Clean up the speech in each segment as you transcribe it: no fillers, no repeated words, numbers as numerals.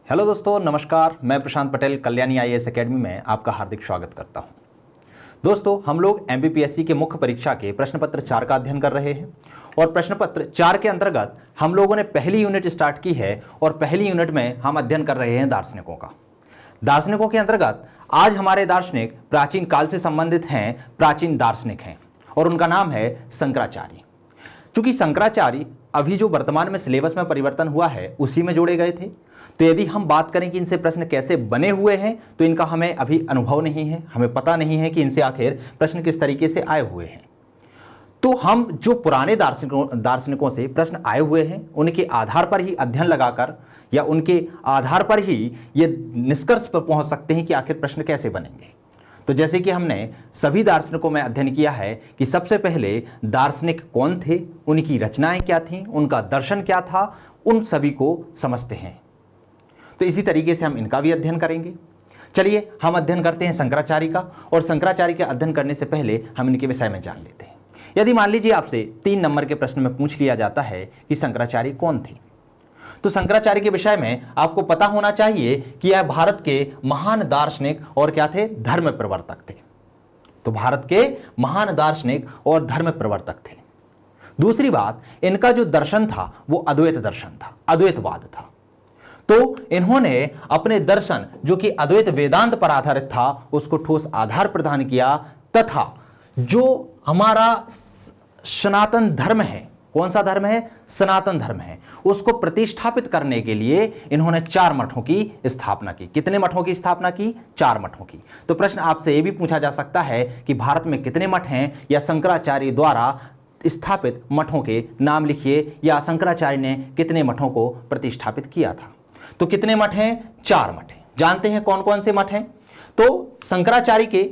Hello दोस्तों, नमस्कार। मैं प्रशांत पटेल कल्याणी आईएएस एकेडमी में आपका हार्दिक स्वागत करता हूं। दोस्तों, हम लोग एमपीपीएससी के मुख्य परीक्षा के प्रश्न पत्र 4 का अध्ययन कर रहे हैं और प्रश्न पत्र 4 के अंतर्गत हम लोगों ने पहली यूनिट स्टार्ट की है और पहली यूनिट में हम अध्ययन कर रहे हैं दार्शनिकों का। दार्शनिकों के अंतर्गत आज हमारे दार्शनिक प्राचीन काल से संबंधित हैं, प्राचीन दार्शनिक हैं और उनका नाम है शंकराचार्य। चूंकि शंकराचार्य अभी जो वर्तमान में सिलेबस में परिवर्तन हुआ है उसी में जोड़े गए थे, तो यदि हम बात करें कि इनसे प्रश्न कैसे बने हुए हैं तो इनका हमें अभी अनुभव नहीं है, हमें पता नहीं है कि इनसे आखिर प्रश्न किस तरीके से आए हुए हैं। तो हम जो पुराने दार्शनिकों से प्रश्न आए हुए हैं उनके आधार पर ही अध्ययन लगाकर या उनके आधार पर ही ये निष्कर्ष पर पहुंच सकते हैं कि आखिर प्रश्न कैसे बनेंगे। तो जैसे कि हमने सभी दार्शनिकों में अध्ययन किया है कि सबसे पहले दार्शनिक कौन थे, उनकी रचनाएं क्या थीं, उनका दर्शन क्या था, उन सभी को समझते हैं। तो इसी तरीके से हम इनका भी अध्ययन करेंगे। चलिए हम अध्ययन करते हैं शंकराचार्य का, और शंकराचार्य का अध्ययन करने से पहले हम इनके विषय में जान लेते हैं। यदि मान लीजिए आपसे 3 नंबर के प्रश्न में पूछ लिया जाता है कि शंकराचार्य कौन थे, तो शंकराचार्य के विषय में आपको पता होना चाहिए कि यह भारत के महान दार्शनिक और क्या थे, धर्म प्रवर्तक थे। तो भारत के महान दार्शनिक और धर्म प्रवर्तक थे। दूसरी बात, इनका जो दर्शन था वो अद्वैत दर्शन था, अद्वैतवाद था। तो इन्होंने अपने दर्शन जो कि अद्वैत वेदांत पर आधारित था उसको ठोस आधार प्रदान किया, तथा जो हमारा सनातन धर्म है, कौन सा धर्म है, सनातन धर्म है, उसको प्रतिष्ठापित करने के लिए इन्होंने 4 मठों की स्थापना की। कितने मठों की स्थापना की? 4 मठों की। तो प्रश्न आपसे यह भी पूछा जा सकता है कि भारत में कितने मठ हैं, या शंकराचार्य द्वारा स्थापित मठों के नाम लिखिए, या शंकराचार्य ने कितने मठों को प्रतिष्ठापित किया था। तो कितने मठ हैं? 4 मठ हैं। जानते हैं कौन कौन से मठ हैं? तो शंकराचार्य के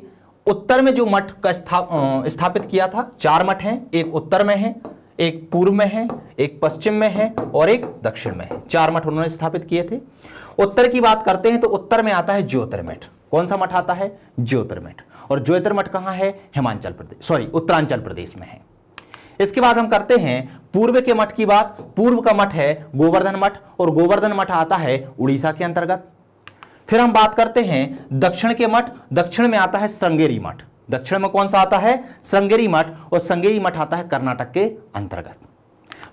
उत्तर में जो मठ का स्थापित किया था, 4 मठ हैं। एक उत्तर में है, एक पूर्व में है, एक पश्चिम में है और एक दक्षिण में है। 4 मठ उन्होंने स्थापित किए थे। उत्तर की बात करते हैं तो उत्तर में आता है ज्योतिर्मठ। कौन सा मठ आता है? ज्योतिर्मठ। और ज्योतिर्मठ कहां है? उत्तरांचल प्रदेश में है। इसके बाद हम करते हैं पूर्व के मठ की बात। पूर्व का मठ है गोवर्धन मठ, और गोवर्धन मठ आता है उड़ीसा के अंतर्गत। फिर हम बात करते हैं दक्षिण के मठ। दक्षिण में आता है श्रृंगेरी मठ। दक्षिण में कौन सा आता है? श्रृंगेरी मठ, और श्रृंगेरी मठ आता है कर्नाटक के अंतर्गत।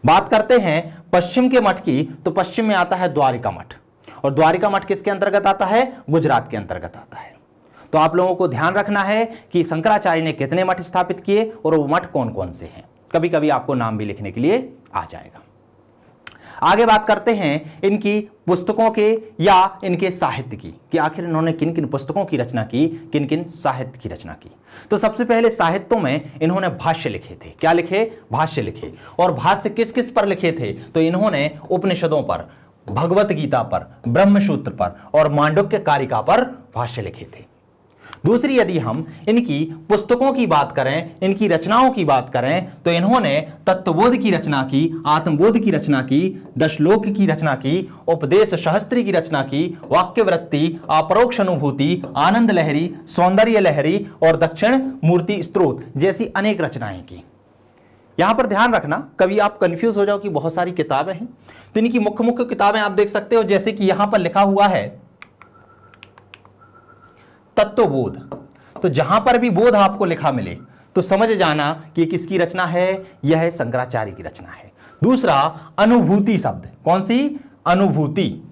बात करते हैं पश्चिम के मठ की, तो पश्चिम में आता है द्वारिका मठ, और द्वारिका मठ किसके अंतर्गत आता है? गुजरात के अंतर्गत आता है। तो आप लोगों को ध्यान रखना है कि शंकराचार्य ने कितने मठ स्थापित किए और वो मठ कौन कौन से हैं। कभी कभी आपको नाम भी लिखने के लिए आ जाएगा। आगे बात करते हैं इनकी पुस्तकों के या इनके साहित्य की, कि आखिर इन्होंने किन किन पुस्तकों की रचना की, किन किन साहित्य की रचना की। तो सबसे पहले साहित्यों में इन्होंने भाष्य लिखे थे। क्या लिखे? भाष्य लिखे। और भाष्य किस किस पर लिखे थे? तो इन्होंने उपनिषदों पर, भगवत गीता पर, ब्रह्मसूत्र पर और मांडुक्य कारिका पर भाष्य लिखे थे। दूसरी, यदि हम इनकी पुस्तकों की बात करें, इनकी रचनाओं की बात करें, तो इन्होंने तत्वबोध की रचना की, आत्मबोध की रचना की, दशलोक की रचना की, उपदेश सहस्त्री की रचना की, वाक्यवृत्ति, अपरोक्ष अनुभूति, आनंद लहरी, सौंदर्य लहरी और दक्षिण मूर्ति स्त्रोत जैसी अनेक रचनाएं की। यहां पर ध्यान रखना, कभी आप कंफ्यूज हो जाओ कि बहुत सारी किताबें हैं, तो इनकी मुख्य मुख्य किताबें आप देख सकते हो। जैसे कि यहां पर लिखा हुआ है तत्वबोध। तो जहां पर भी बोध आपको लिखा मिले तो समझ जाना कि किसकी रचना है, यह शंकराचार्य की रचना है। दूसरा, अनुभूति शब्द। कौन सी? अनुभूति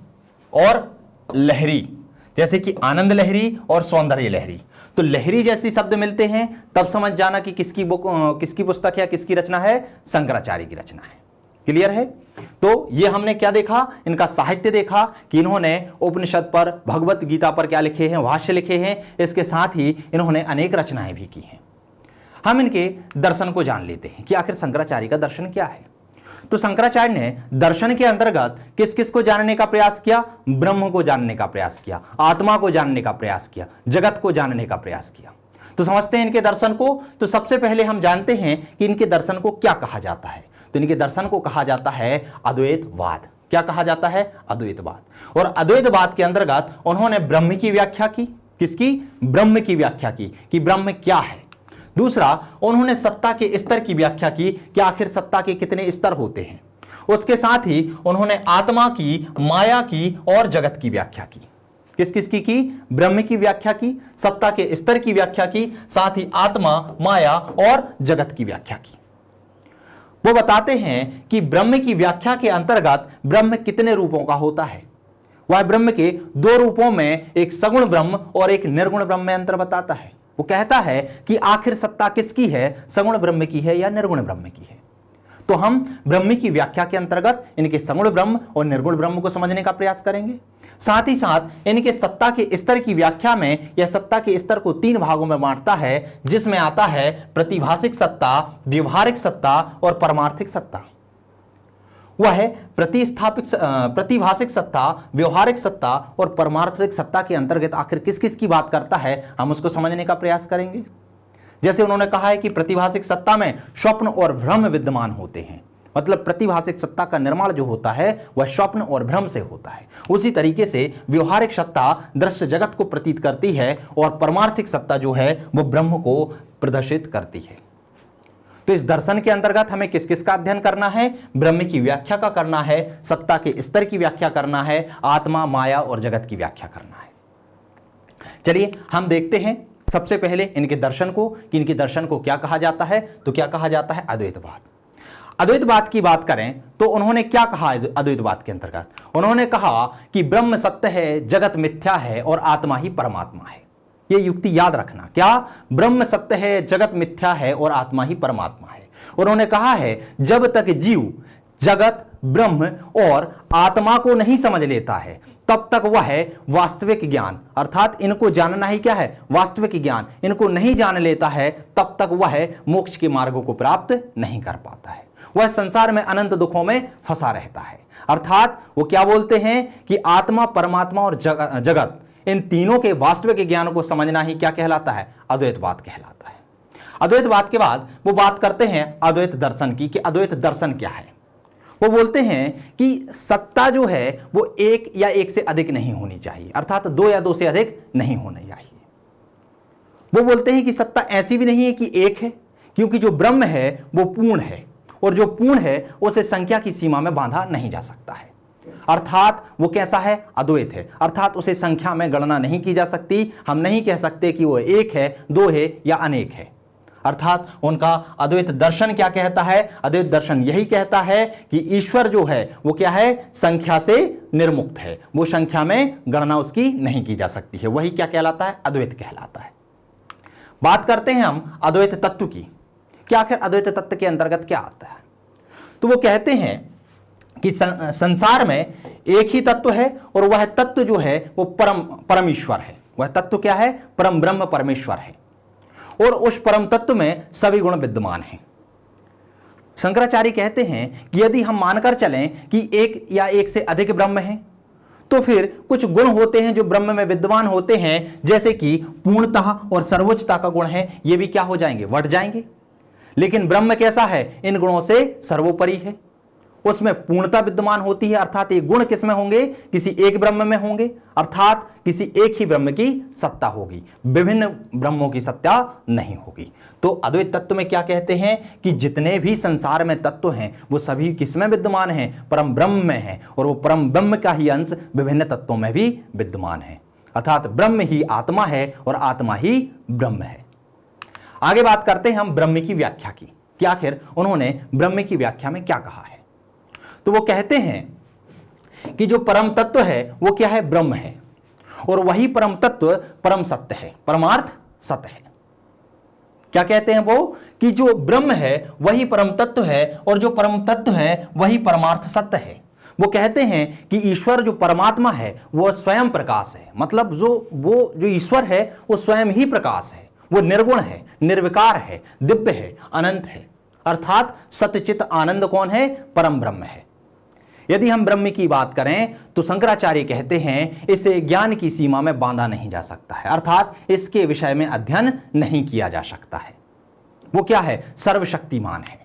और लहरी, जैसे कि आनंद लहरी और सौंदर्य लहरी। तो लहरी जैसी शब्द मिलते हैं तब समझ जाना कि किसकी पुस्तक है, किसकी रचना है, शंकराचार्य की रचना है। क्लियर है? तो ये हमने क्या देखा? इनका साहित्य देखा कि इन्होंने उपनिषद पर, भगवत गीता पर क्या लिखे हैं, भाष्य लिखे हैं। इसके साथ ही इन्होंने अनेक रचनाएं भी की हैं। हम इनके दर्शन को जान लेते हैं कि आखिर शंकराचार्य का दर्शन क्या है। तो शंकराचार्य ने दर्शन के अंतर्गत किस किस को जानने का प्रयास किया? ब्रह्म को जानने का प्रयास किया, आत्मा को जानने का प्रयास किया, जगत को जानने का प्रयास किया। तो समझते हैं इनके दर्शन को। तो सबसे पहले हम जानते हैं कि इनके दर्शन को क्या कहा जाता है। तो इनके दर्शन को कहा जाता है अद्वैतवाद। क्या कहा जाता है? अद्वैतवाद। और अद्वैतवाद के अंतर्गत उन्होंने ब्रह्म की व्याख्या की। किसकी? ब्रह्म की व्याख्या की कि ब्रह्म क्या है। दूसरा, उन्होंने सत्ता के स्तर की व्याख्या की कि आखिर सत्ता के कितने स्तर होते हैं। उसके साथ ही उन्होंने आत्मा की, माया की और जगत की व्याख्या की। किस किस की? ब्रह्म की व्याख्या की, सत्ता के स्तर की व्याख्या की, साथ ही आत्मा, माया और जगत की व्याख्या की। वो बताते हैं कि ब्रह्म की व्याख्या के अंतर्गत ब्रह्म कितने रूपों का होता है। वह ब्रह्म के दो रूपों में, एक सगुण ब्रह्म और एक निर्गुण ब्रह्म में अंतर बताता है। वो कहता है कि आखिर सत्ता किसकी है, सगुण ब्रह्म की है या निर्गुण ब्रह्म की है। तो हम ब्रह्म की व्याख्या के अंतर्गत इनके सगुण ब्रह्म और निर्गुण ब्रह्म को समझने का प्रयास करेंगे। साथ ही साथ इनके सत्ता के स्तर की व्याख्या में यह सत्ता के स्तर को तीन भागों में बांटता है, जिसमें आता है प्रतिभाषिक सत्ता, व्यवहारिक सत्ता और परमार्थिक सत्ता। वह है प्रतिभाषिक सत्ता, व्यवहारिक सत्ता और परमार्थिक सत्ता के अंतर्गत आखिर किस किस की बात करता है, हम उसको समझने का प्रयास करेंगे। जैसे उन्होंने कहा है कि प्रतिभाषिक सत्ता में स्वप्न और भ्रम विद्यमान होते हैं, मतलब प्रतिभाषिक सत्ता का निर्माण जो होता है वह स्वप्न और भ्रम से होता है। उसी तरीके से व्यवहारिक सत्ता दृश्य जगत को प्रतीत करती है और परमार्थिक सत्ता जो है वह ब्रह्म को प्रदर्शित करती है। तो इस दर्शन के अंतर्गत हमें किस किस का अध्ययन करना है, ब्रह्म की व्याख्या का करना है, सत्ता के स्तर की व्याख्या करना है, आत्मा, माया और जगत की व्याख्या करना है। चलिए हम देखते हैं सबसे पहले इनके दर्शन को, कि इनके दर्शन को क्या कहा जाता है। तो क्या कहा जाता है, अद्वैतवाद। अद्वैतवाद की बात करें तो उन्होंने क्या कहा अद्वैतवाद के अंतर्गत, उन्होंने कहा कि ब्रह्म सत्य है, जगत मिथ्या है और आत्मा ही परमात्मा है। यह युक्ति याद रखना, क्या, ब्रह्म सत्य है, जगत मिथ्या है और आत्मा ही परमात्मा है। उन्होंने कहा है जब तक जीव जगत, ब्रह्म और आत्मा को नहीं समझ लेता है तब तक वह है वास्तविक ज्ञान, अर्थात इनको जानना ही क्या है, वास्तविक ज्ञान, इनको नहीं जान लेता है तब तक वह मोक्ष के मार्गों को प्राप्त नहीं कर पाता है। वह संसार में अनंत दुखों में फंसा रहता है। अर्थात वो क्या बोलते हैं कि आत्मा, परमात्मा और जगत, इन तीनों के वास्तविक ज्ञान को समझना ही क्या कहलाता है, अद्वैतवाद कहलाता है। अद्वैतवाद के बाद वो बात करते हैं अद्वैत दर्शन की, कि अद्वैत दर्शन क्या है। वो बोलते हैं कि सत्ता जो है वो एक या एक से अधिक नहीं होनी चाहिए, अर्थात दो या दो से अधिक नहीं होनी चाहिए। वो बोलते हैं कि सत्ता ऐसी भी नहीं है कि एक है, क्योंकि जो ब्रह्म है वो पूर्ण है और जो पूर्ण है उसे संख्या की सीमा में बांधा नहीं जा सकता है। अर्थात वो कैसा है, अद्वैत है, अर्थात उसे संख्या में गणना नहीं की जा सकती। हम नहीं कह सकते कि वो एक है, दो है या अनेक है। अर्थात उनका अद्वैत दर्शन क्या कहता है, अद्वैत दर्शन यही कहता है कि ईश्वर जो है वो क्या है, संख्या से निर्मुक्त है, वो संख्या में गणना उसकी नहीं की जा सकती है। वही क्या कहलाता है, अद्वैत कहलाता है। बात करते हैं हम अद्वैत तत्व की, क्या आखिर अद्वैत तत्व के अंतर्गत क्या आता है। तो वो कहते हैं कि संसार में एक ही तत्व है और वह तत्व जो है वो परमेश्वर है। वह तत्व क्या है, परम ब्रह्म परमेश्वर है और उस परम तत्व में सभी गुण विद्यमान हैं। शंकराचार्य कहते हैं कि यदि हम मानकर चलें कि एक या एक से अधिक ब्रह्म है तो फिर कुछ गुण होते हैं जो ब्रह्म में विद्यमान होते हैं, जैसे कि पूर्णता और सर्वोच्चता का गुण है, ये भी क्या हो जाएंगे, बढ़ जाएंगे। लेकिन ब्रह्म कैसा है, इन गुणों से सर्वोपरि है, उसमें पूर्णता विद्यमान होती है। अर्थात ये गुण किसमें होंगे, किसी एक ब्रह्म में होंगे, अर्थात किसी एक ही ब्रह्म की सत्ता होगी, विभिन्न ब्रह्मों की सत्ता नहीं होगी। तो अद्वैत तत्व में क्या कहते हैं कि जितने भी संसार में तत्व हैं वो सभी किसमें विद्यमान हैं, परम ब्रह्म में हैं, और वो परम ब्रह्म का ही अंश विभिन्न तत्वों में भी विद्यमान है। अर्थात ब्रह्म ही आत्मा है और आत्मा ही ब्रह्म है। आगे बात करते हैं हम ब्रह्म की व्याख्या की, कि आखिर उन्होंने ब्रह्म की व्याख्या में क्या कहा है। तो वो कहते हैं कि जो परम तत्व है वो क्या है, ब्रह्म है, और वही परम तत्व परम सत्य है, परमार्थ सत्य है। क्या कहते हैं वो, कि जो ब्रह्म है वही परम तत्व है और जो परम तत्व है वही परमार्थ सत्य है। वो कहते हैं कि ईश्वर जो परमात्मा है वो स्वयं प्रकाश है, मतलब जो ईश्वर है वो स्वयं ही प्रकाश है, वो निर्गुण है, निर्विकार है, दिव्य है, अनंत है। अर्थात सत्यचित आनंद कौन है, परम ब्रह्म है। यदि हम ब्रह्म की बात करें तो शंकराचार्य कहते हैं इसे ज्ञान की सीमा में बांधा नहीं जा सकता है, अर्थात इसके विषय में अध्ययन नहीं किया जा सकता है। वो क्या है, सर्वशक्तिमान है।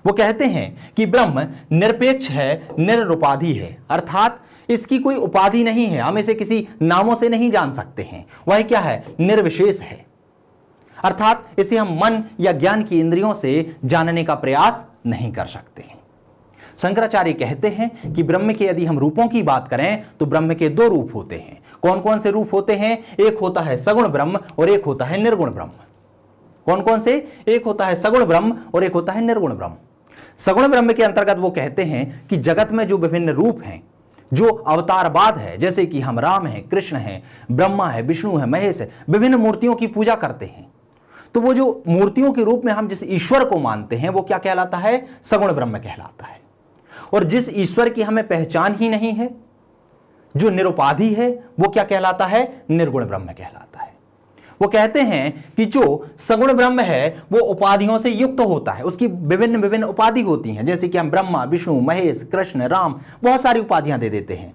वो कहते हैं कि ब्रह्म निरपेक्ष है, निरुपाधि है, अर्थात इसकी कोई उपाधि नहीं है, हम इसे किसी नामों से नहीं जान सकते हैं। वह क्या है, निर्विशेष है, अर्थात इसे हम मन या ज्ञान की इंद्रियों से जानने का प्रयास नहीं कर सकते हैं। शंकराचार्य कहते हैं कि ब्रह्म के यदि हम रूपों की बात करें तो ब्रह्म के दो रूप होते हैं। कौन कौन से रूप होते हैं? एक होता है सगुण ब्रह्म और एक होता है निर्गुण ब्रह्म। कौन कौन से? एक होता है सगुण ब्रह्म और एक होता है निर्गुण ब्रह्म। सगुण ब्रह्म के अंतर्गत वो कहते हैं कि जगत में जो विभिन्न रूप हैं, जो अवतारवाद है, जैसे कि हम राम हैं, कृष्ण हैं, ब्रह्मा है, विष्णु है, महेश है, विभिन्न मूर्तियों की पूजा करते हैं। तो वो जो मूर्तियों के रूप में हम जिस ईश्वर को मानते हैं वो क्या कहलाता है? सगुण ब्रह्म कहलाता है। और जिस ईश्वर की हमें पहचान ही नहीं है, जो निरुपाधि है, वो क्या कहलाता है? निर्गुण ब्रह्म कहलाता है। वो कहते हैं कि जो सगुण ब्रह्म है वो उपाधियों से युक्त होता है, उसकी विभिन्न विभिन्न उपाधि होती हैं, जैसे कि हम ब्रह्मा, विष्णु, महेश, कृष्ण, राम, बहुत सारी उपाधियां दे देते हैं।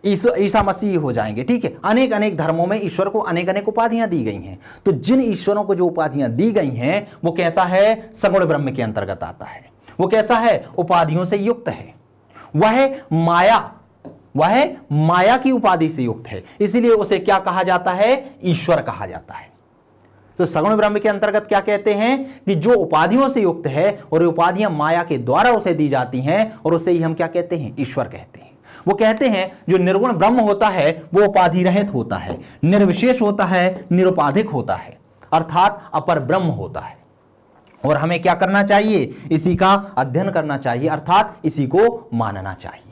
ईसा मसीह हो जाएंगे, ठीक है। अनेक अनेक धर्मों में ईश्वर को अनेक अनेक उपाधियां दी गई हैं। तो जिन ईश्वरों को जो उपाधियां दी गई हैं वो कैसा है? सगुण ब्रह्म के अंतर्गत आता है। वो कैसा है? उपाधियों से युक्त है। वह माया की उपाधि से युक्त है, इसीलिए उसे क्या कहा जाता है? ईश्वर कहा जाता है। तो सगुण ब्रह्म के अंतर्गत क्या कहते हैं कि जो उपाधियों से युक्त है और उपाधियां माया के द्वारा उसे दी जाती हैं, और उसे ही हम क्या कहते हैं? ईश्वर कहते हैं। वो कहते हैं जो निर्गुण ब्रह्म होता है वो उपाधि रहित होता है, निर्विशेष होता है, निरुपाधिक होता है, अर्थात अपर ब्रह्म होता है। और हमें क्या करना चाहिए? इसी का अध्ययन करना चाहिए, अर्थात इसी को मानना चाहिए।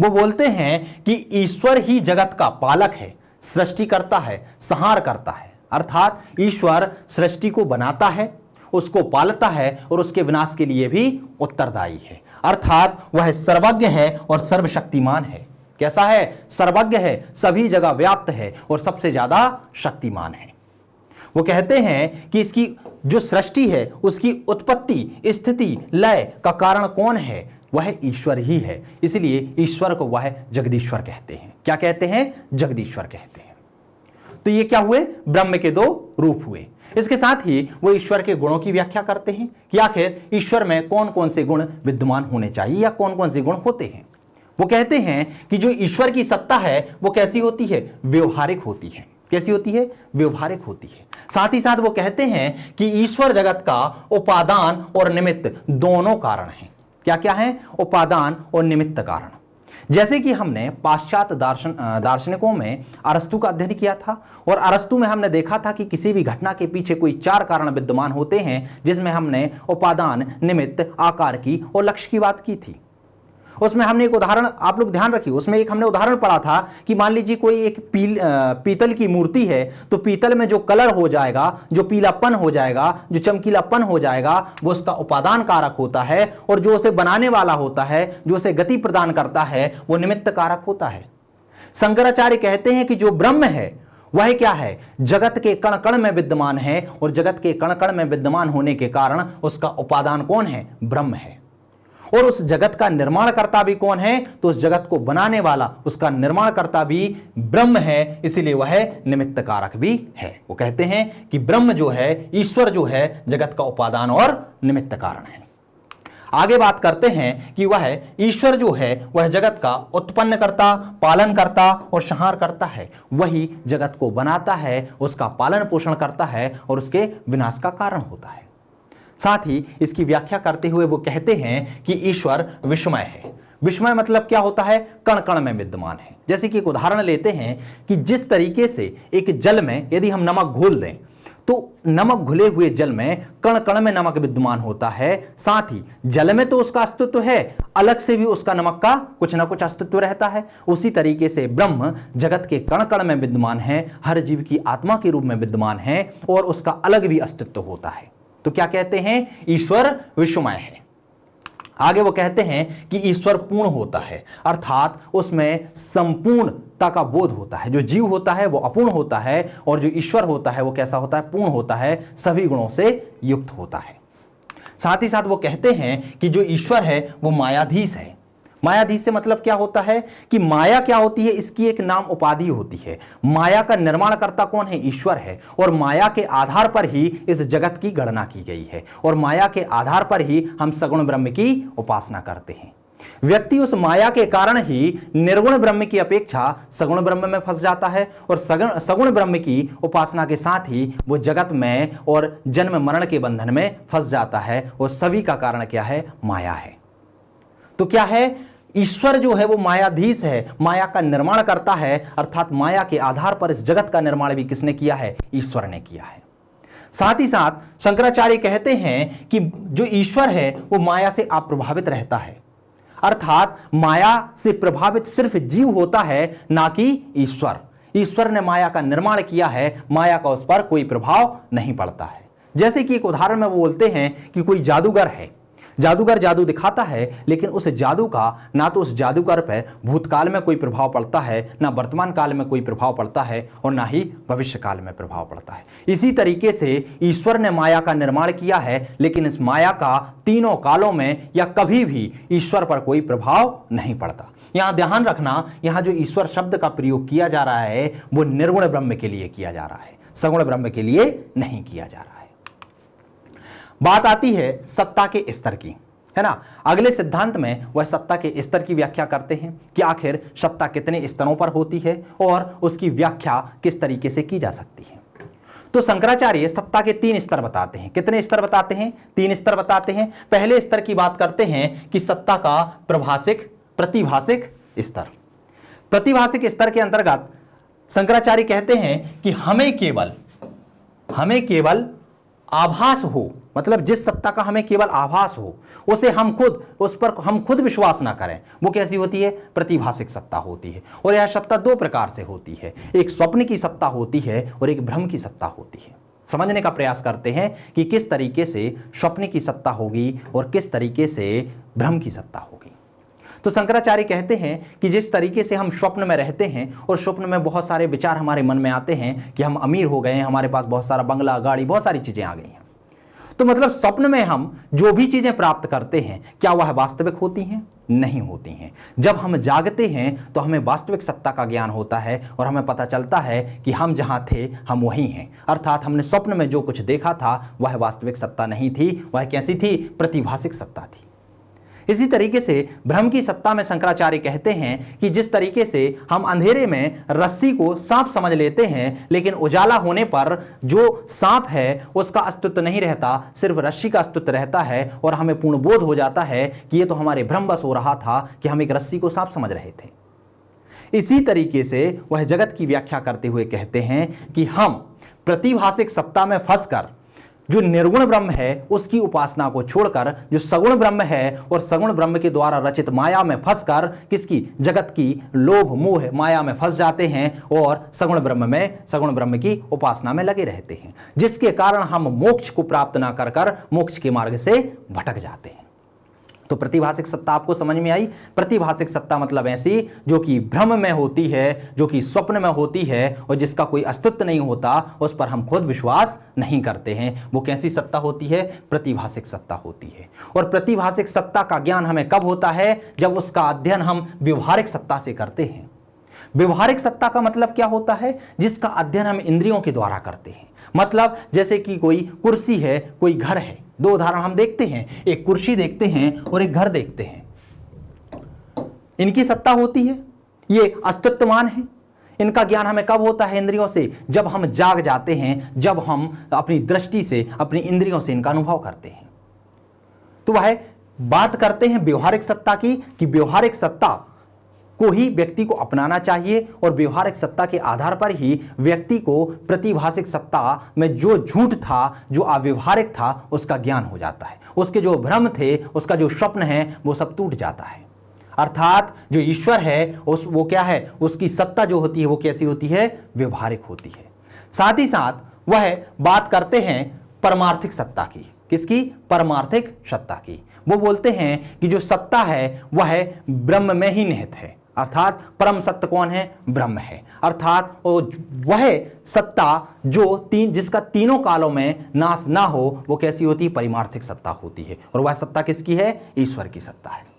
वो बोलते हैं कि ईश्वर ही जगत का पालक है, सृष्टि करता है, संहार करता है। अर्थात ईश्वर सृष्टि को बनाता है, उसको पालता है और उसके विनाश के लिए भी उत्तरदायी है। अर्थात वह सर्वज्ञ है और सर्वशक्तिमान है। कैसा है? सर्वज्ञ है, सभी जगह व्याप्त है और सबसे ज्यादा शक्तिमान है। वो कहते हैं कि इसकी जो सृष्टि है उसकी उत्पत्ति, स्थिति, लय का कारण कौन है? वह ईश्वर ही है। इसलिए ईश्वर को वह जगदीश्वर कहते हैं। क्या कहते हैं? जगदीश्वर कहते हैं। तो ये क्या हुए? ब्रह्म के दो रूप हुए। इसके साथ ही वो ईश्वर के गुणों की व्याख्या करते हैं कि आखिर ईश्वर में कौन कौन से गुण विद्यमान होने चाहिए या कौन कौन से गुण होते हैं। वो कहते हैं कि जो ईश्वर की सत्ता है वो कैसी होती है? व्यवहारिक होती है। कैसी होती है? व्यवहारिक होती है। साथ ही साथ वो कहते हैं कि ईश्वर जगत का उपादान और निमित्त दोनों कारण हैं। क्या क्या है? उपादान और निमित्त कारण। जैसे कि हमने पाश्चात्य दार्शनिकों में अरस्तु का अध्ययन किया था, और अरस्तु में हमने देखा था कि किसी भी घटना के पीछे कोई चार कारण विद्यमान होते हैं, जिसमें हमने उपादान, निमित्त, आकार की और लक्ष्य की बात की थी। उसमें हमने एक उदाहरण, आप लोग ध्यान रखिए, उसमें एक हमने उदाहरण पढ़ा था कि मान लीजिए कोई एक पीतल की मूर्ति है, तो पीतल में जो कलर हो जाएगा, जो पीलापन हो जाएगा, जो चमकीलापन हो जाएगा, वो उसका उपादान कारक होता है, और जो उसे बनाने वाला होता है, जो उसे गति प्रदान करता है, वो निमित्त कारक होता है। शंकराचार्य कहते हैं कि जो ब्रह्म है वह क्या है? जगत के कण कण में विद्यमान है, और जगत के कण कण में विद्यमान होने के कारण उसका उपादान कौन है? ब्रह्म है। और उस जगत का निर्माणकर्ता भी कौन है? तो उस जगत को बनाने वाला, उसका निर्माणकर्ता भी ब्रह्म है, इसीलिए वह निमित्त कारक भी है। वो कहते हैं कि ब्रह्म जो है, ईश्वर जो है, जगत का उपादान और निमित्त कारण है। आगे बात करते हैं कि वह ईश्वर जो है वह जगत का उत्पन्न करता, पालन करता और संहार करता है। वही जगत को बनाता है, उसका पालन पोषण करता है और उसके विनाश का कारण होता है। साथ ही इसकी व्याख्या करते हुए वो कहते हैं कि ईश्वर विस्मय है। विस्मय मतलब क्या होता है? कण कण में विद्यमान है। जैसे कि एक उदाहरण लेते हैं कि जिस तरीके से एक जल में यदि हम नमक घोल दें, तो नमक घुले हुए जल में कण कण में नमक विद्यमान होता है। साथ ही जल में तो उसका अस्तित्व है, अलग से भी उसका नमक का कुछ ना कुछ अस्तित्व रहता है। उसी तरीके से ब्रह्म जगत के कण कण में विद्यमान है, हर जीव की आत्मा के रूप में विद्यमान है, और उसका अलग भी अस्तित्व होता है। तो क्या कहते हैं? ईश्वर विस्मय है। आगे वो कहते हैं कि ईश्वर पूर्ण होता है, अर्थात उसमें संपूर्णता का बोध होता है। जो जीव होता है वो अपूर्ण होता है, और जो ईश्वर होता है वो कैसा होता है? पूर्ण होता है, सभी गुणों से युक्त होता है। साथ ही साथ वो कहते हैं कि जो ईश्वर है वो मायाधीश है। मायाधीश से मतलब क्या होता है कि माया क्या होती है? इसकी एक नाम उपाधि होती है। माया का निर्माणकर्ता कौन है? ईश्वर है, और माया के आधार पर ही इस जगत की गणना की गई है, और माया के आधार पर ही हम सगुण ब्रह्म की उपासना करते हैं। व्यक्ति उस माया के कारण ही निर्गुण ब्रह्म की अपेक्षा सगुण ब्रह्म में फंस जाता है, और सगुण ब्रह्म की उपासना के साथ ही वो जगत में और जन्म मरण के बंधन में फंस जाता है, और सभी का कारण क्या है? माया है। तो क्या है, ईश्वर जो है वो मायाधीश है, माया का निर्माण करता है, अर्थात माया के आधार पर इस जगत का निर्माण भी किसने किया है, ईश्वर ने किया है। साथ ही साथ शंकराचार्य कहते हैं कि जो ईश्वर है वो माया से अप्रभावित रहता है, अर्थात माया से प्रभावित सिर्फ जीव होता है, ना कि ईश्वर। ईश्वर ने माया का निर्माण किया है, माया का उस पर कोई प्रभाव नहीं पड़ता है। जैसे कि एक उदाहरण में वो बोलते हैं कि कोई जादूगर है, जादूगर जादू दिखाता है, लेकिन उस जादू का ना तो उस जादूगर पर भूतकाल में कोई प्रभाव पड़ता है, ना वर्तमान काल में कोई प्रभाव पड़ता है, और ना ही भविष्य काल में प्रभाव पड़ता है। इसी तरीके से ईश्वर ने माया का निर्माण किया है, लेकिन इस माया का तीनों कालों में या कभी भी ईश्वर पर कोई प्रभाव नहीं पड़ता। यहां ध्यान रखना, यहां जो ईश्वर शब्द का प्रयोग किया जा रहा है वो निर्गुण ब्रह्म के लिए किया जा रहा है, सगुण ब्रह्म के लिए नहीं किया जा रहा है। बात आती है सत्ता के स्तर की, है ना। अगले सिद्धांत में वह सत्ता के स्तर की व्याख्या करते हैं कि आखिर सत्ता कितने स्तरों पर होती है और उसकी व्याख्या किस तरीके से की जा सकती है। तो शंकराचार्य सत्ता के 3 स्तर बताते हैं। कितने स्तर बताते हैं? 3 स्तर बताते हैं। पहले स्तर की बात करते हैं कि सत्ता का प्रतिभाषिक स्तर। प्रतिभाषिक स्तर के अंतर्गत शंकराचार्य कहते हैं कि हमें केवल आभास हो, मतलब जिस सत्ता का हमें केवल आभास हो, उसे उस पर हम खुद विश्वास ना करें, वो कैसी होती है? प्रतिभाषिक सत्ता होती है। और यह सत्ता 2 प्रकार से होती है, एक स्वप्न की सत्ता होती है और एक भ्रम की सत्ता होती है। समझने का प्रयास करते हैं कि किस तरीके से स्वप्न की सत्ता होगी और किस तरीके से भ्रम की सत्ता होगी। तो शंकराचार्य कहते हैं कि जिस तरीके से हम स्वप्न में रहते हैं और स्वप्न में बहुत सारे विचार हमारे मन में आते हैं कि हम अमीर हो गए हैं, हमारे पास बहुत सारा बंगला, गाड़ी, बहुत सारी चीजें आ गई हैं, तो मतलब स्वप्न में हम जो भी चीजें प्राप्त करते हैं क्या वह वास्तविक होती हैं? नहीं होती हैं। जब हम जागते हैं तो हमें वास्तविक सत्ता का ज्ञान होता है और हमें पता चलता है कि हम जहां थे हम वहीं हैं, अर्थात हमने स्वप्न में जो कुछ देखा था वह वास्तविक सत्ता नहीं थी, वह कैसी थी? प्रतिभाषिक सत्ता थी। इसी तरीके से भ्रम की सत्ता में शंकराचार्य कहते हैं कि जिस तरीके से हम अंधेरे में रस्सी को सांप समझ लेते हैं, लेकिन उजाला होने पर जो सांप है उसका अस्तित्व नहीं रहता, सिर्फ रस्सी का अस्तित्व रहता है और हमें पूर्ण बोध हो जाता है कि ये तो हमारे भ्रमवश हो रहा था कि हम एक रस्सी को सांप समझ रहे थे। इसी तरीके से वह जगत की व्याख्या करते हुए कहते हैं कि हम प्रतिभाषिक सत्ता में फंसकर जो निर्गुण ब्रह्म है उसकी उपासना को छोड़कर जो सगुण ब्रह्म है और सगुण ब्रह्म के द्वारा रचित माया में फंसकर किसकी? जगत की लोभ मोह माया में फंस जाते हैं और सगुण ब्रह्म की उपासना में लगे रहते हैं, जिसके कारण हम मोक्ष को प्राप्त ना कर मोक्ष के मार्ग से भटक जाते हैं। तो प्रतिभाषिक सत्ता आपको समझ में आई? प्रतिभाषिक सत्ता मतलब ऐसी जो कि भ्रम में होती है, जो कि स्वप्न में होती है और जिसका कोई अस्तित्व नहीं होता, उस पर हम खुद विश्वास नहीं करते हैं। वो कैसी सत्ता होती है? प्रतिभाषिक सत्ता होती है। और प्रतिभाषिक सत्ता का ज्ञान हमें कब होता है? जब उसका अध्ययन हम व्यवहारिक सत्ता से करते हैं। व्यवहारिक सत्ता का मतलब क्या होता है? जिसका अध्ययन हम इंद्रियों के द्वारा करते हैं। मतलब जैसे कि कोई कुर्सी है, कोई घर है। 2 उदाहरण हम देखते हैं, एक कुर्सी देखते हैं और एक घर देखते हैं। इनकी सत्ता होती है, ये अस्तित्वमान है। इनका ज्ञान हमें कब होता है? इंद्रियों से। जब हम जाग जाते हैं, जब हम अपनी दृष्टि से, अपनी इंद्रियों से इनका अनुभव करते हैं। तो वह बात करते हैं व्यवहारिक सत्ता की कि व्यवहारिक सत्ता को ही व्यक्ति को अपनाना चाहिए और व्यवहारिक सत्ता के आधार पर ही व्यक्ति को प्रतिभाषिक सत्ता में जो झूठ था, जो अव्यवहारिक था, उसका ज्ञान हो जाता है। उसके जो भ्रम थे, उसका जो स्वप्न है, वो सब टूट जाता है। अर्थात जो ईश्वर है वो क्या है? उसकी सत्ता जो होती है वो कैसी होती है? व्यवहारिक होती है। साथ ही साथ वह बात करते हैं परमार्थिक सत्ता की। किसकी? परमार्थिक सत्ता की। वो बोलते हैं कि जो सत्ता है वह ब्रह्म में ही निहित है, अर्थात परम सत्य कौन है? ब्रह्म है। अर्थात वह सत्ता जिसका तीनों कालों में नाश ना हो, वो कैसी होती है? परिमार्थिक सत्ता होती है। और वह सत्ता किसकी है? ईश्वर की सत्ता है।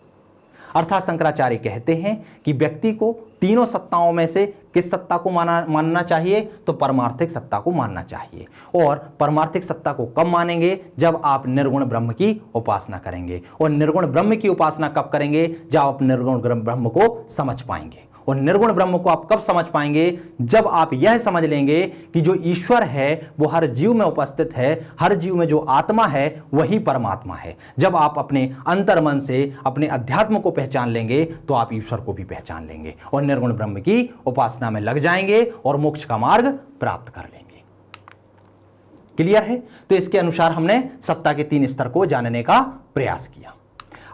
अर्थात शंकराचार्य कहते हैं कि व्यक्ति को तीनों सत्ताओं में से किस सत्ता को मानना चाहिए? तो परमार्थिक सत्ता को मानना चाहिए। और परमार्थिक सत्ता को कब मानेंगे? जब आप निर्गुण ब्रह्म की उपासना करेंगे। और निर्गुण ब्रह्म की उपासना कब करेंगे? जब आप निर्गुण ब्रह्म को समझ पाएंगे। और निर्गुण ब्रह्म को आप कब समझ पाएंगे? जब आप यह समझ लेंगे कि जो ईश्वर है वो हर जीव में उपस्थित है, हर जीव में जो आत्मा है वही परमात्मा है। जब आप अपने अंतर्मन से अपने अध्यात्म को पहचान लेंगे तो आप ईश्वर को भी पहचान लेंगे और निर्गुण ब्रह्म की उपासना में लग जाएंगे और मोक्ष का मार्ग प्राप्त कर लेंगे। क्लियर है? तो इसके अनुसार हमने सत्ता के 3 स्तर को जानने का प्रयास किया।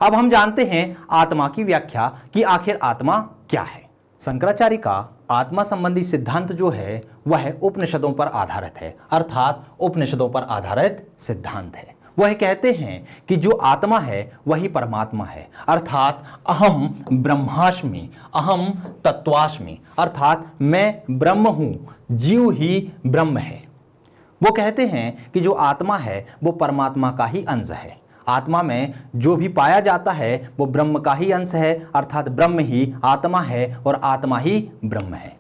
अब हम जानते हैं आत्मा की व्याख्या कि आखिर आत्मा क्या है। शंकराचार्य का आत्मा संबंधी सिद्धांत जो है वह उपनिषदों पर आधारित है, अर्थात उपनिषदों पर आधारित सिद्धांत है। वह कहते हैं कि जो आत्मा है वही परमात्मा है, अर्थात अहम ब्रह्मास्मि, अहम तत्वास्मि, अर्थात मैं ब्रह्म हूं, जीव ही ब्रह्म है। वो कहते हैं कि जो आत्मा है वो परमात्मा का ही अंश है। आत्मा में जो भी पाया जाता है वो ब्रह्म का ही अंश है, अर्थात ब्रह्म ही आत्मा है और आत्मा ही ब्रह्म है।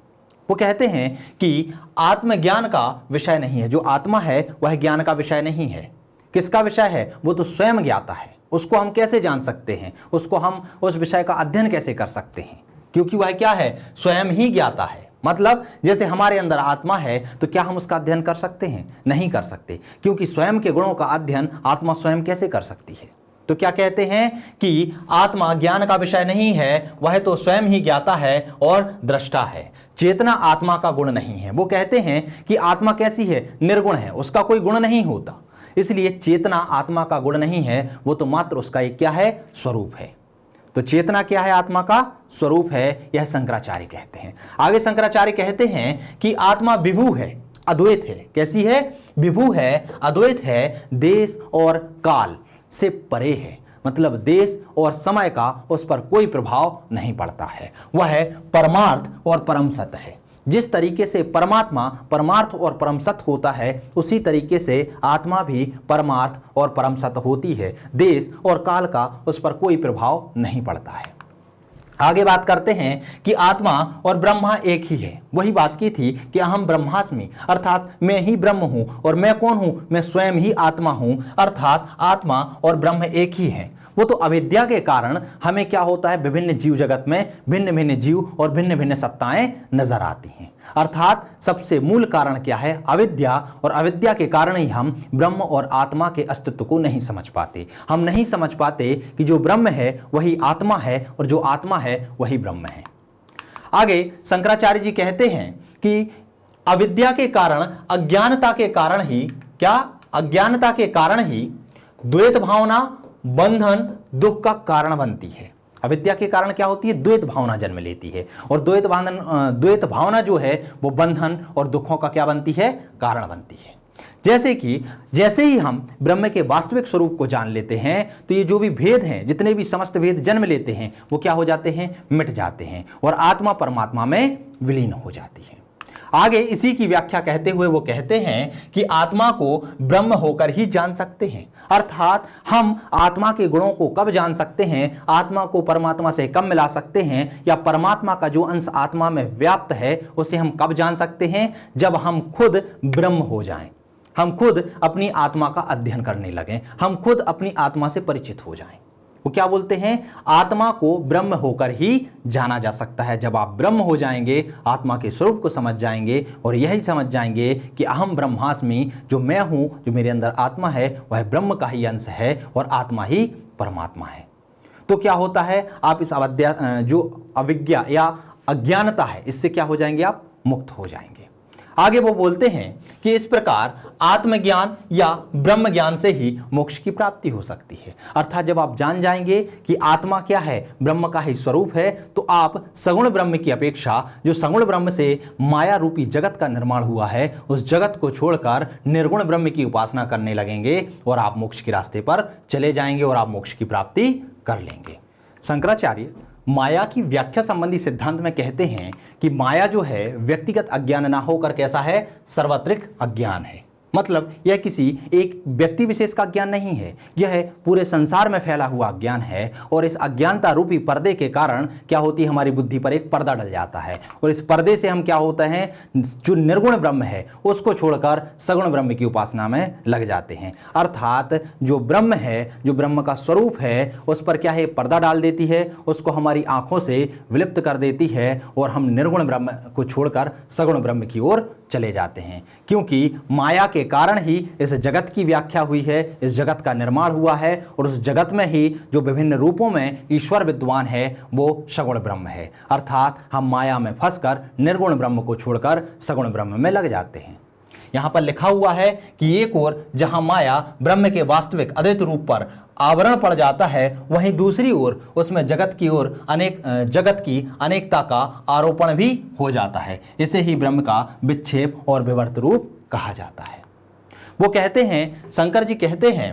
वो कहते हैं कि आत्मज्ञान का विषय नहीं है, जो आत्मा है वह ज्ञान का विषय नहीं है। किसका विषय है? वो तो स्वयं ज्ञाता है। उसको हम कैसे जान सकते हैं? उसको हम उस विषय का अध्ययन कैसे कर सकते हैं? क्योंकि वह क्या है? स्वयं ही ज्ञाता है। मतलब जैसे हमारे अंदर आत्मा है तो क्या हम उसका अध्ययन कर सकते हैं? नहीं कर सकते, क्योंकि स्वयं के गुणों का अध्ययन आत्मा स्वयं कैसे कर सकती है? तो क्या कहते हैं कि आत्मा ज्ञान का विषय नहीं है, वह तो स्वयं ही ज्ञाता है और दृष्टा है। चेतना आत्मा का गुण नहीं है। वो कहते हैं कि आत्मा कैसी है? निर्गुण है, उसका कोई गुण नहीं होता। इसलिए चेतना आत्मा का गुण नहीं है, वो तो मात्र उसका एक क्या है? स्वरूप है। तो चेतना क्या है? आत्मा का स्वरूप है, यह शंकराचार्य कहते हैं। आगे शंकराचार्य कहते हैं कि आत्मा विभू है, अद्वैत है। कैसी है? विभू है, अद्वैत है, देश और काल से परे है। मतलब देश और समय का उस पर कोई प्रभाव नहीं पड़ता है। वह परमार्थ और परम सत्य है। जिस तरीके से परमात्मा परमार्थ और परम सत्य होता है, उसी तरीके से आत्मा भी परमार्थ और परम सत्य होती है। देश और काल का उस पर कोई प्रभाव नहीं पड़ता है। आगे बात करते हैं कि आत्मा और ब्रह्मा एक ही है। वही बात की थी कि अहम ब्रह्मास्मि, अर्थात मैं ही ब्रह्म हूं। और मैं कौन हूं? मैं स्वयं ही आत्मा हूं, अर्थात आत्मा और ब्रह्म एक ही है। वो तो अविद्या के कारण हमें क्या होता है? विभिन्न जीव जगत में भिन्न भिन्न जीव और भिन्न भिन्न सत्ताएं नजर आती हैं। अर्थात सबसे मूल कारण क्या है? अविद्या। और अविद्या के कारण ही हम ब्रह्म और आत्मा के अस्तित्व को नहीं समझ पाते। हम नहीं समझ पाते कि जो ब्रह्म है वही आत्मा है और जो आत्मा है वही ब्रह्म है। आगे शंकराचार्य जी कहते हैं कि अविद्या के कारण, अज्ञानता के कारण ही क्या? अज्ञानता के कारण ही द्वैत भावना बंधन दुख का कारण बनती है। अविद्या के कारण क्या होती है? द्वैत भावना जन्म लेती है। और द्वैत भावना जो है वो बंधन और दुखों का क्या बनती है? कारण बनती है। जैसे ही हम ब्रह्म के वास्तविक स्वरूप को जान लेते हैं तो ये जो भी भेद हैं, जितने भी समस्त भेद जन्म लेते हैं, वो क्या हो जाते हैं? मिट जाते हैं और आत्मा परमात्मा में विलीन हो जाती है। आगे इसी की व्याख्या कहते हुए वो कहते हैं कि आत्मा को ब्रह्म होकर ही जान सकते हैं। अर्थात हम आत्मा के गुणों को कब जान सकते हैं? आत्मा को परमात्मा से कब मिला सकते हैं? या परमात्मा का जो अंश आत्मा में व्याप्त है उसे हम कब जान सकते हैं? जब हम खुद ब्रह्म हो जाएं, हम खुद अपनी आत्मा का अध्ययन करने लगें, हम खुद अपनी आत्मा से परिचित हो जाएं। वो क्या बोलते हैं? आत्मा को ब्रह्म होकर ही जाना जा सकता है। जब आप ब्रह्म हो जाएंगे, आत्मा के स्वरूप को समझ जाएंगे और यही समझ जाएंगे कि अहम ब्रह्मास्मि, जो मैं हूं, जो मेरे अंदर आत्मा है वह ब्रह्म का ही अंश है और आत्मा ही परमात्मा है। तो क्या होता है? आप इस जो अविज्ञा या अज्ञानता है, इससे क्या हो जाएंगे? आप मुक्त हो जाएंगे। आगे वो बोलते हैं कि इस प्रकार आत्मज्ञान या ब्रह्म ज्ञान से ही मोक्ष की प्राप्ति हो सकती है। अर्थात जब आप जान जाएंगे कि आत्मा क्या है? ब्रह्म का ही स्वरूप है, तो आप सगुण ब्रह्म की अपेक्षा, जो सगुण ब्रह्म से माया रूपी जगत का निर्माण हुआ है, उस जगत को छोड़कर निर्गुण ब्रह्म की उपासना करने लगेंगे और आप मोक्ष के रास्ते पर चले जाएंगे और आप मोक्ष की प्राप्ति कर लेंगे। शंकराचार्य माया की व्याख्या संबंधी सिद्धांत में कहते हैं कि माया जो है व्यक्तिगत अज्ञान ना होकर कैसा है? सार्वत्रिक अज्ञान है। मतलब यह किसी एक व्यक्ति विशेष का ज्ञान नहीं है, यह पूरे संसार में फैला हुआ ज्ञान है। और इस अज्ञानता रूपी पर्दे के कारण क्या होती है, हमारी बुद्धि पर एक पर्दा डल जाता है और इस पर्दे से हम क्या होते हैं, जो निर्गुण ब्रह्म है उसको छोड़कर सगुण ब्रह्म की उपासना में लग जाते हैं। अर्थात जो ब्रह्म है, जो ब्रह्म का स्वरूप है, उस पर क्या है, पर्दा डाल देती है, उसको हमारी आंखों से विलुप्त कर देती है और हम निर्गुण ब्रह्म को छोड़कर सगुण ब्रह्म की ओर चले जाते हैं। क्योंकि माया के कारण ही इस जगत की व्याख्या हुई है, इस जगत का निर्माण हुआ है और उस जगत में ही जो विभिन्न रूपों में ईश्वर विद्वान है वो सगुण ब्रह्म है। अर्थात हम माया में फंसकर निर्गुण ब्रह्म को छोड़कर सगुण ब्रह्म में लग जाते हैं। यहां पर लिखा हुआ है कि एक ओर जहां माया ब्रह्म के वास्तविक अद्वैत रूप पर आवरण पड़ जाता है, वहीं दूसरी ओर उसमें जगत की अनेकता का आरोपण भी हो जाता है। इसे ही ब्रह्म का विक्षेप और विवर्त रूप कहा जाता है। वो कहते हैं, शंकर जी कहते हैं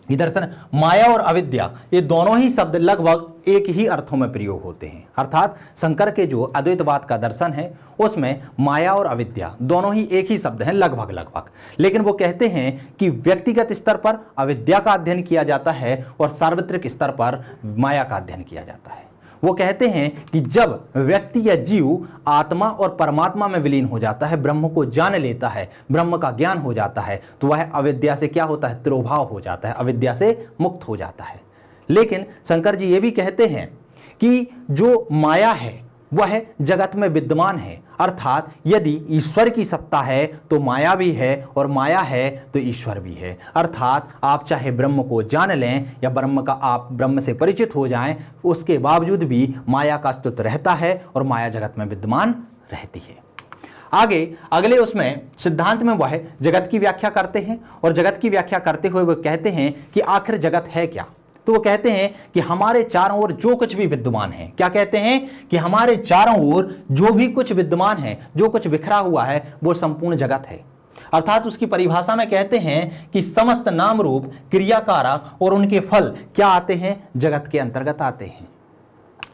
कि दर्शन माया और अविद्या ये दोनों ही शब्द लगभग एक ही अर्थों में प्रयोग होते हैं। अर्थात शंकर के जो अद्वैतवाद का दर्शन है उसमें माया और अविद्या दोनों ही एक ही शब्द हैं लगभग। लेकिन वो कहते हैं कि व्यक्तिगत स्तर पर अविद्या का अध्ययन किया जाता है और सार्वत्रिक स्तर पर माया का अध्ययन किया जाता है। वो कहते हैं कि जब व्यक्ति या जीव आत्मा और परमात्मा में विलीन हो जाता है, ब्रह्म को जान लेता है, ब्रह्म का ज्ञान हो जाता है, तो वह अविद्या से क्या होता है, तिरोभाव हो जाता है, अविद्या से मुक्त हो जाता है। लेकिन शंकर जी ये भी कहते हैं कि जो माया है वह जगत में विद्यमान है। अर्थात यदि ईश्वर की सत्ता है तो माया भी है और माया है तो ईश्वर भी है। अर्थात आप चाहे ब्रह्म को जान लें या आप ब्रह्म से परिचित हो जाएं, उसके बावजूद भी माया का अस्तित्व रहता है और माया जगत में विद्यमान रहती है। आगे अगले उसमें सिद्धांत में वह जगत की व्याख्या करते हैं और जगत की व्याख्या करते हुए वो कहते हैं कि आखिर जगत है क्या। तो वो कहते हैं कि हमारे चारों ओर जो कुछ भी विद्यमान है, क्या कहते हैं कि हमारे चारों ओर जो भी कुछ विद्यमान है, जो कुछ बिखरा हुआ है, वो संपूर्ण जगत है। अर्थात उसकी परिभाषा में कहते हैं कि समस्त नाम रूप क्रियाकारक और उनके फल क्या आते हैं, जगत के अंतर्गत आते हैं।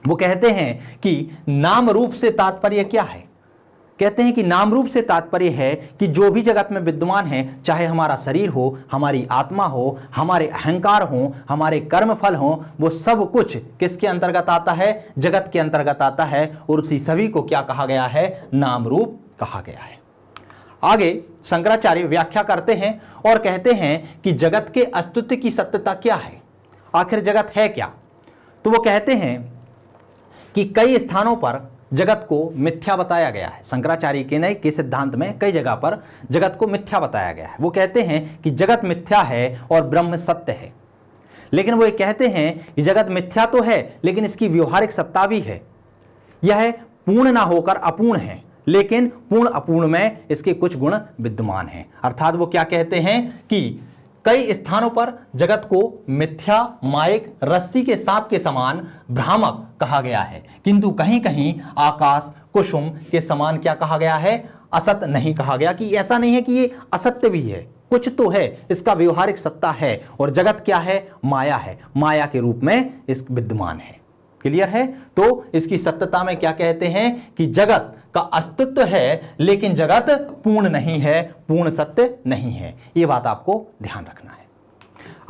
वो कहते हैं कि नाम रूप से तात्पर्य क्या है, कहते हैं कि नाम रूप से तात्पर्य है कि जो भी जगत में विद्यमान है, चाहे हमारा शरीर हो, हमारी आत्मा हो, हमारे अहंकार हो, हमारे कर्म फल हो, वो सब कुछ किसके अंतर्गत आता है, जगत के अंतर्गत आता है और उसी सभी को क्या कहा गया है, नाम रूप कहा गया है। आगे शंकराचार्य व्याख्या करते हैं और कहते हैं कि जगत के अस्तित्व की सत्यता क्या है, आखिर जगत है क्या। तो वो कहते हैं कि कई स्थानों पर जगत को मिथ्या बताया गया है। शंकराचार्य के सिद्धांत में कई जगह पर जगत को मिथ्या बताया गया है। वो कहते हैं कि जगत मिथ्या है और ब्रह्म सत्य है। लेकिन वो ये कहते हैं कि जगत मिथ्या तो है लेकिन इसकी व्यवहारिक सत्ता भी है। यह पूर्ण ना होकर अपूर्ण है, लेकिन पूर्ण अपूर्ण में इसके कुछ गुण विद्यमान हैं। अर्थात वो क्या कहते हैं कि कई स्थानों पर जगत को मिथ्या, मायिक, रस्सी के सांप के समान भ्रामक कहा गया है, किंतु कहीं कहीं आकाश कुसुम के समान क्या कहा गया है, असत नहीं कहा गया। कि ऐसा नहीं है कि ये असत्य भी है, कुछ तो है, इसका व्यवहारिक सत्ता है और जगत क्या है, माया है, माया के रूप में इस विद्यमान है। क्लियर है। तो इसकी सत्यता में क्या कहते हैं कि जगत का अस्तित्व है लेकिन जगत पूर्ण नहीं है, पूर्ण सत्य नहीं है। यह बात आपको ध्यान रखना है।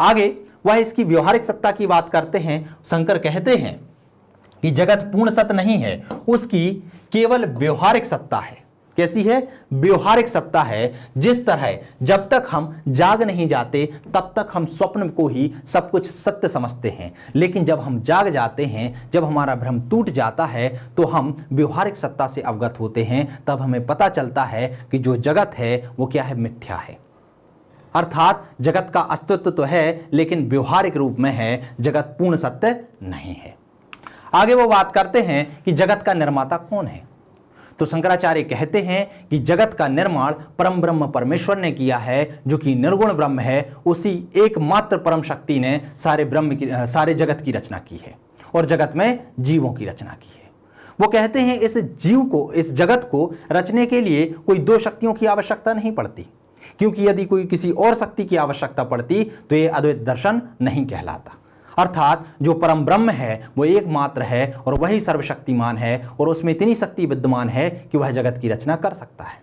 आगे वह इसकी व्यवहारिक सत्ता की बात करते हैं। शंकर कहते हैं कि जगत पूर्ण सत्य नहीं है, उसकी केवल व्यवहारिक सत्ता है। कैसी है, व्यवहारिक सत्ता है। जिस तरह जब तक हम जाग नहीं जाते तब तक हम स्वप्न को ही सब कुछ सत्य समझते हैं, लेकिन जब हम जाग जाते हैं, जब हमारा भ्रम टूट जाता है तो हम व्यवहारिक सत्ता से अवगत होते हैं। तब हमें पता चलता है कि जो जगत है वो क्या है, मिथ्या है। अर्थात जगत का अस्तित्व तो है लेकिन व्यवहारिक रूप में है, जगत पूर्ण सत्य नहीं है। आगे वो बात करते हैं कि जगत का निर्माता कौन है। तो शंकराचार्य कहते हैं कि जगत का निर्माण परम ब्रह्म परमेश्वर ने किया है, जो कि निर्गुण ब्रह्म है। उसी एकमात्र परम शक्ति ने सारे जगत की रचना की है और जगत में जीवों की रचना की है। वो कहते हैं इस जगत को रचने के लिए कोई दो शक्तियों की आवश्यकता नहीं पड़ती, क्योंकि यदि कोई किसी और शक्ति की आवश्यकता पड़ती तो ये अद्वैत दर्शन नहीं कहलाता। अर्थात जो परम ब्रह्म है वो एकमात्र है और वही सर्वशक्तिमान है और उसमें इतनी शक्ति विद्यमान है कि वह जगत की रचना कर सकता है।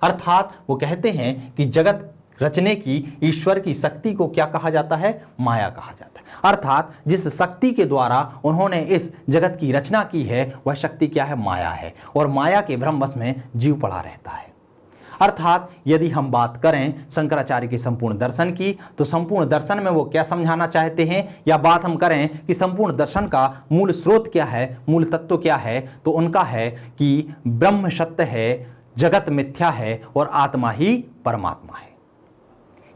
अर्थात वो कहते हैं कि जगत रचने की ईश्वर की शक्ति को क्या कहा जाता है? माया कहा जाता है। अर्थात जिस शक्ति के द्वारा उन्होंने इस जगत की रचना की है वह शक्ति क्या है? माया है। और माया के भ्रमवश में जीव पड़ा रहता है। अर्थात यदि हम बात करें शंकराचार्य के संपूर्ण दर्शन की, तो संपूर्ण दर्शन में वो क्या समझाना चाहते हैं, या बात हम करें कि संपूर्ण दर्शन का मूल स्रोत क्या है, मूल तत्व क्या है, तो उनका है कि ब्रह्म सत्य है, जगत मिथ्या है और आत्मा ही परमात्मा है।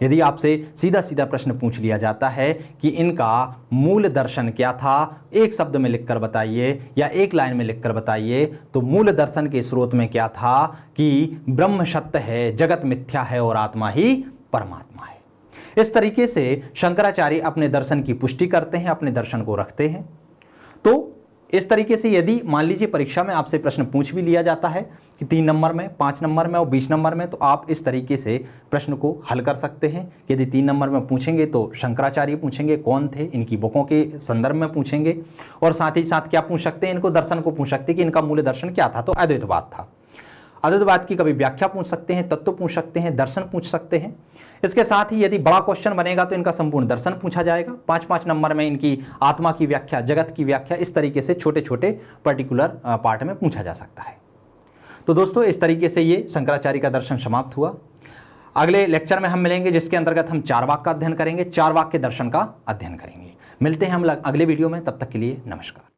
यदि आपसे सीधा सीधा प्रश्न पूछ लिया जाता है कि इनका मूल दर्शन क्या था, एक शब्द में लिखकर बताइए या एक लाइन में लिखकर बताइए, तो मूल दर्शन के स्रोत में क्या था कि ब्रह्म सत्य है, जगत मिथ्या है और आत्मा ही परमात्मा है। इस तरीके से शंकराचार्य अपने दर्शन की पुष्टि करते हैं, अपने दर्शन को रखते हैं। तो इस तरीके से यदि मान लीजिए परीक्षा में आपसे प्रश्न पूछ भी लिया जाता है कि 3 नंबर में, 5 नंबर में और 20 नंबर में, तो आप इस तरीके से प्रश्न को हल कर सकते हैं। यदि 3 नंबर में पूछेंगे तो शंकराचार्य पूछेंगे, कौन थे, इनकी बुकों के संदर्भ में पूछेंगे, और साथ ही साथ क्या पूछ सकते हैं, इनको दर्शन को पूछ सकते हैं कि इनका मूल दर्शन क्या था, तो अद्वैतवाद था। अद्वैतवाद की कभी व्याख्या पूछ सकते हैं, तत्व पूछ सकते हैं, दर्शन पूछ सकते हैं। इसके साथ ही यदि बड़ा क्वेश्चन बनेगा तो इनका संपूर्ण दर्शन पूछा जाएगा। 5-5 नंबर में इनकी आत्मा की व्याख्या, जगत की व्याख्या, इस तरीके से छोटे छोटे पर्टिकुलर पार्ट में पूछा जा सकता है। तो दोस्तों इस तरीके से ये शंकराचार्य का दर्शन समाप्त हुआ। अगले लेक्चर में हम मिलेंगे जिसके अंतर्गत हम चारवाक का अध्ययन करेंगे, चारवाक के दर्शन का अध्ययन करेंगे। मिलते हैं हम अगले वीडियो में, तब तक के लिए नमस्कार।